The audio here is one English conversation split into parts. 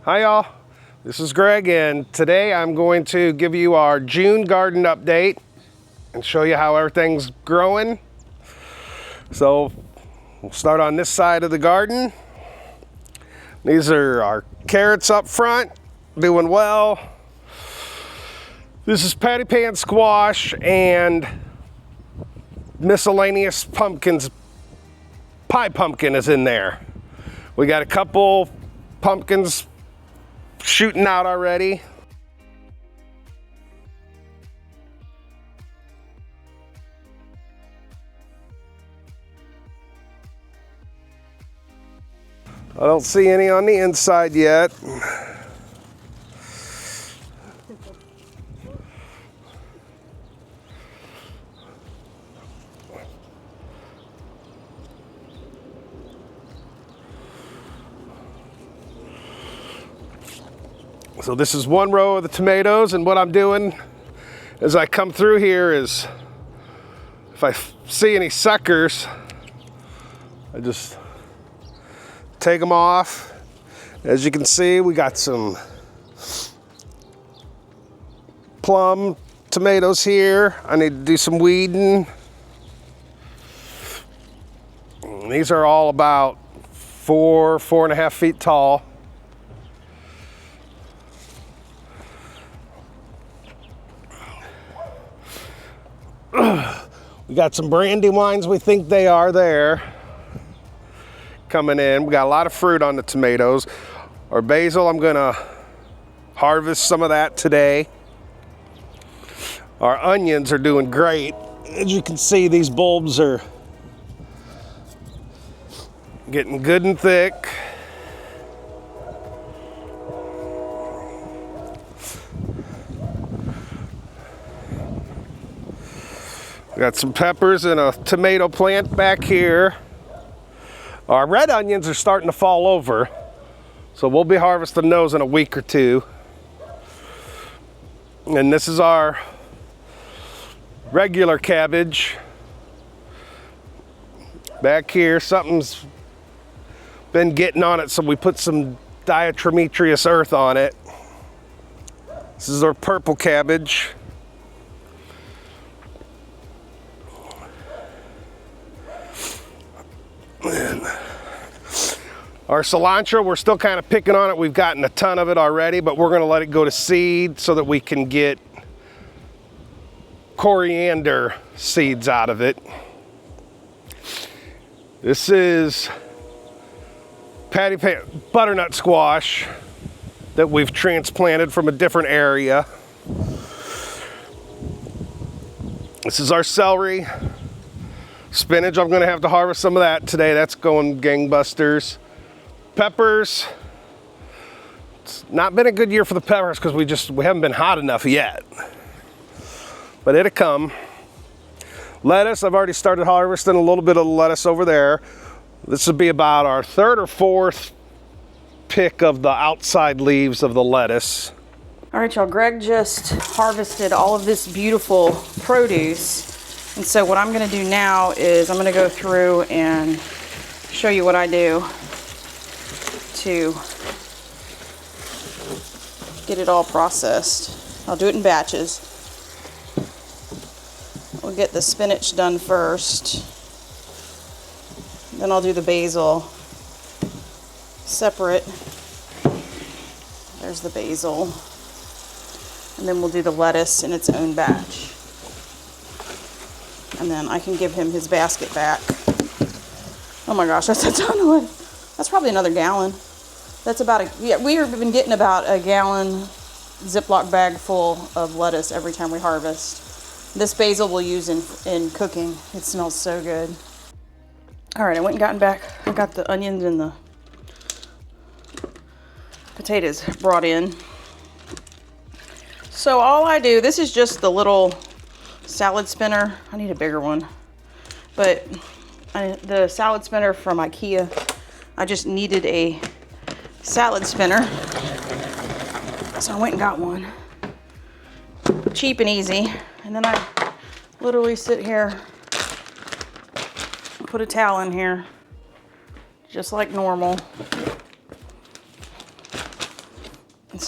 Hi y'all, this is Greg, and today I'm going to give you our June garden update and show you how everything's growing. So we'll start on this side of the garden. These are our carrots up front, doing well. This is patty pan squash and miscellaneous pumpkins. Pie pumpkin is in there. We got a couple pumpkins shooting out already. I don't see any on the inside yet. So this is one row of the tomatoes, and what I'm doing as I come through here is if I see any suckers, I just take them off. As you can see, we got some plum tomatoes here. I need to do some weeding. And these are all about 4.5 feet tall. We got some brandywines, we think they are there, coming in. We got a lot of fruit on the tomatoes. Our basil, I'm gonna harvest some of that today. Our onions are doing great. As you can see, these bulbs are getting good and thick. We got some peppers and a tomato plant back here. Our red onions are starting to fall over, so we'll be harvesting those in a week or two. And this is our regular cabbage. Back here, something's been getting on it, so we put some diatomaceous earth on it. This is our purple cabbage. And our cilantro, we're still kind of picking on it. We've gotten a ton of it already, but we're going to let it go to seed so that we can get coriander seeds out of it. This is patty pan butternut squash that we've transplanted from a different area. This is our celery. Spinach, I'm gonna have to harvest some of that today. That's going gangbusters. Peppers. It's not been a good year for the peppers because we haven't been hot enough yet. But it'll come. Lettuce, I've already started harvesting a little bit of lettuce over there. This would be about our third or fourth pick of the outside leaves of the lettuce. All right, y'all, Greg just harvested all of this beautiful produce. And so what I'm gonna do now is I'm gonna go through and show you what I do to get it all processed. I'll do it in batches. We'll get the spinach done first. Then I'll do the basil separate. There's the basil. And then we'll do the lettuce in its own batch. And then I can give him his basket back. Oh my gosh, that's a ton of lettuce. That's probably another gallon. That's about we've been getting about a gallon Ziploc bag full of lettuce every time we harvest. This basil we'll use in cooking. It smells so good. All right, I went and gotten back. I got the onions and the potatoes brought in. So all I do, this is just the little salad spinner. I need a bigger one, but the salad spinner from IKEA, I just needed a salad spinner, so I went and got one. Cheap and easy. And then I literally sit here, put a towel in here, just like normal.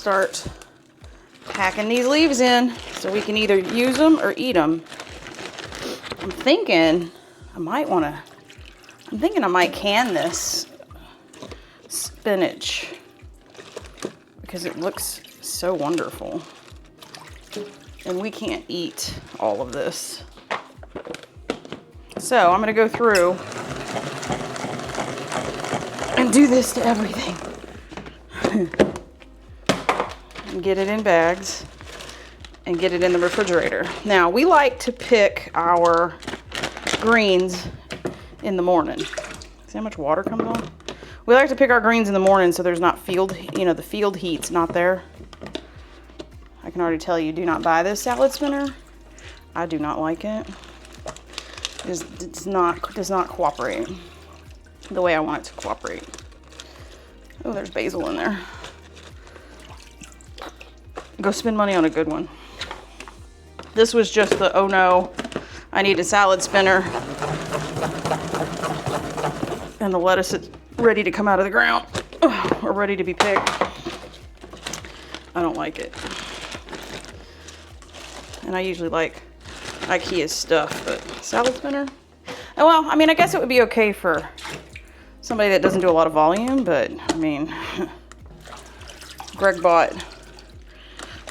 start packing these leaves in so we can either use them or eat them. I'm thinking I might can this spinach because it looks so wonderful. And we can't eat all of this. So I'm gonna go through and do this to everything. And get it in bags and get it in the refrigerator. Now, we like to pick our greens in the morning. See how much water comes on? We like to pick our greens in the morning so there's not field, the field heat's not there. I can already tell you, do not buy this salad spinner. I do not like it. It does not cooperate the way I want it to cooperate. Oh, there's basil in there. Go spend money on a good one. This was just the, oh no, I need a salad spinner. And the lettuce is ready to come out of the ground or ready to be picked. I don't like it. And I usually like IKEA stuff, but salad spinner? Oh, well, I mean, I guess it would be okay for somebody that doesn't do a lot of volume, but I mean, Greg bought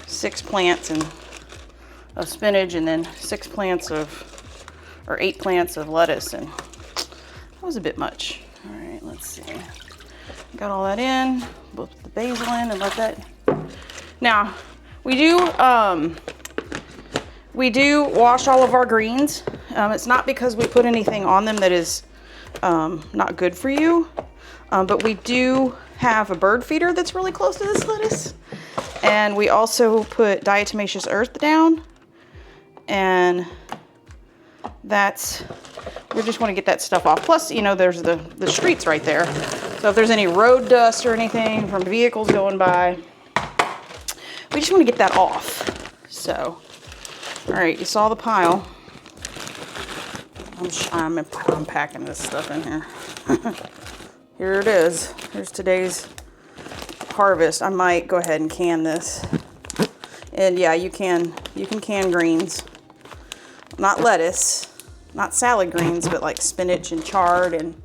6 plants of spinach and then 8 plants of lettuce, and that was a bit much. All right, let's see. Got all that in, put the basil in and let that. Now, we do wash all of our greens. It's not because we put anything on them that is not good for you, but we do have a bird feeder that's really close to this lettuce. And we also put diatomaceous earth down, and we just want to get that stuff off. Plus, there's the streets right there. So if there's any road dust or anything from vehicles going by, we just want to get that off. So, all right, you saw the pile. I'm packing this stuff in here. Here it is. Here's today's harvest. I might go ahead and can this. And yeah, you can can greens. Not lettuce, not salad greens, but like spinach and chard and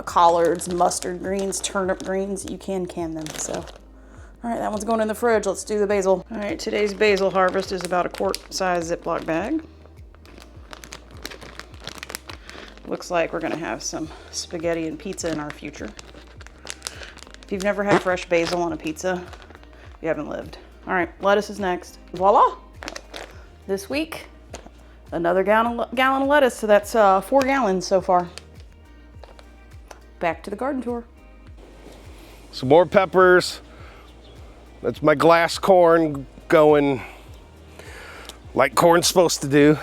collards, mustard greens, turnip greens. You can them. So, all right, that one's going in the fridge. Let's do the basil. All right, today's basil harvest is about a quart-size Ziploc bag. Looks like we're gonna have some spaghetti and pizza in our future. If you've never had fresh basil on a pizza, you haven't lived. All right, lettuce is next. Voila! This week, another gallon of lettuce, so that's 4 gallons so far. Back to the garden tour. Some more peppers. That's my glass corn going like corn's supposed to do.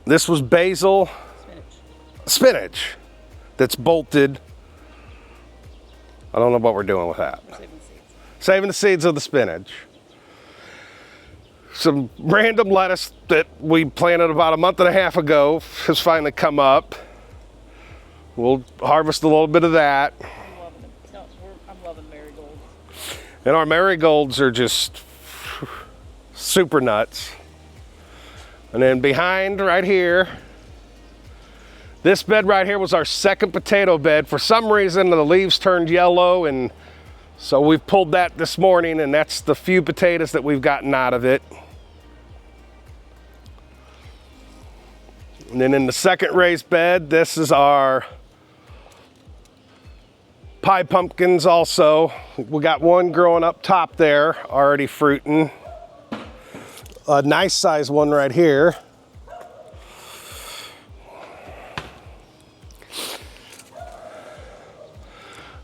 This was basil. Spinach that's bolted. I don't know what we're doing with that. Saving the seeds of the spinach. Some random lettuce that we planted about a month and a half ago has finally come up. We'll harvest a little bit of that. I'm loving marigolds. And our marigolds are just super nuts. And then behind right here, this bed right here was our second potato bed. For some reason, the leaves turned yellow, and so we've pulled that this morning, and that's the few potatoes that we've gotten out of it. And then in the second raised bed, this is our pie pumpkins also. We got one growing up top there, already fruiting. A nice size one right here.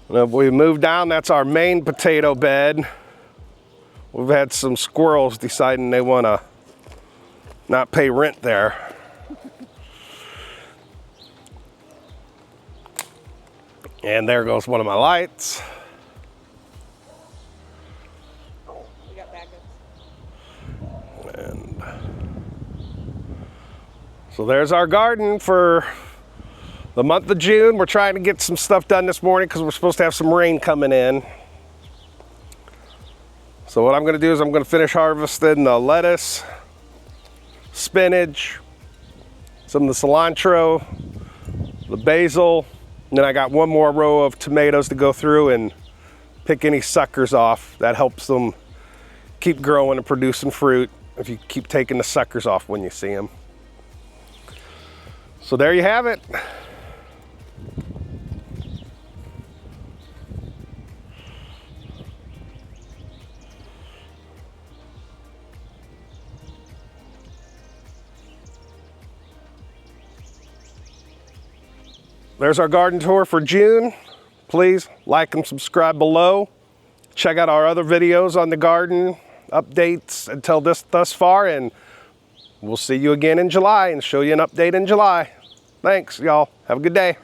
And if we move down, that's our main potato bed. We've had some squirrels deciding they want to not pay rent there. And there goes one of my lights. We got backups. And so there's our garden for The month of June, we're trying to get some stuff done this morning because we're supposed to have some rain coming in. So what I'm going to do is I'm going to finish harvesting the lettuce, spinach, some of the cilantro, the basil, and then I got one more row of tomatoes to go through and pick any suckers off. That helps them keep growing and producing fruit if you keep taking the suckers off when you see them. So there you have it. There's our garden tour for June. Please like and subscribe below. Check out our other videos on the garden updates until thus far, and we'll see you again in July and show you an update in July. Thanks, y'all. Have a good day.